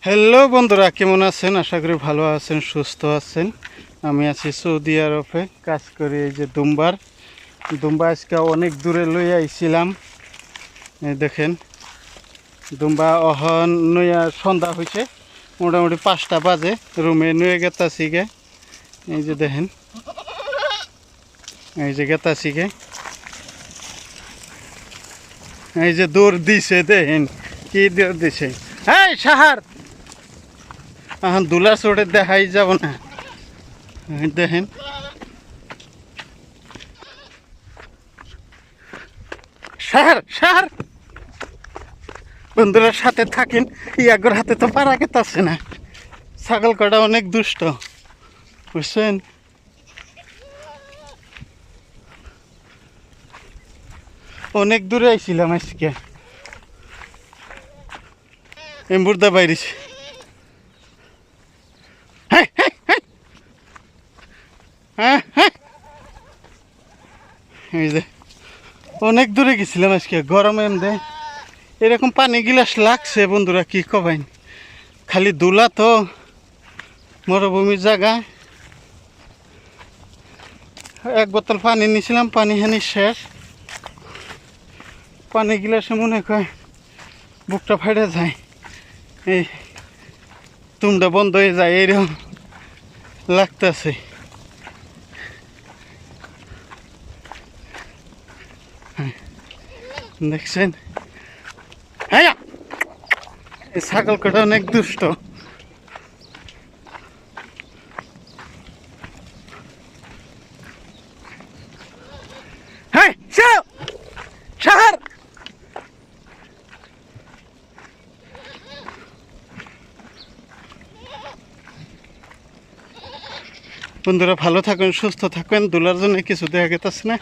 Hello বন্ধুরা, কেমন আছেন? আশা করি ভালো আছেন, সুস্থ আছেন। আমি আছি সৌদি আরবে, কাজ করি এই যে দুম্বা আজকে অনেক দূরে লই আইছিলাম। এই দেখেন দুম্বা অহন নইয়া সন্ধ্যা হয়েছে, মোটামুটি 5টা বাজে। রুমে নুয়ে গেতাছি গে। এই যে দেখেন, এই যে গেতাছি গে। এই যে দৌড় দিছে, দেখেন কি দৌড় দিছে। হ্যাঁ সাহার এখন দুলা চড়ে দেখাই যাব না। দেখেন সার বন্ধুরা সাথে থাকেন। ইয়াগর হাতে তো পারা গেতাছে না। ছাগল কটা অনেক দুষ্ট, বুঝছেন? অনেক দূরে আইছিলাম আজকে, এমবুরদা বাইরেছি। হ্যাঁ হ্যাঁ, এই যে অনেক দূরে গেছিলাম আজকে। গরমে এমদে এরকম পানি গিলাস লাগছে বন্ধুরা, কি কবেন। খালি দুলা তো, মরুভূমির জায়গা। এক বোতল পানি নিয়েছিলাম, পানি হানি শেষ। পানি গিলাসে মনে হয় বুকটা ফাটে যায়, এই তুমটা বন্ধ হয়ে যায়, এইরকম লাগতেছে। দেখছেন? হ্যাঁ, এই ছাগল কটা অনেক দুষ্ট। হ্যাঁ শহর বন্ধুরা, ভালো থাকুন, সুস্থ থাকুন। দুলার জন্য কিছু দেখা গেছে না।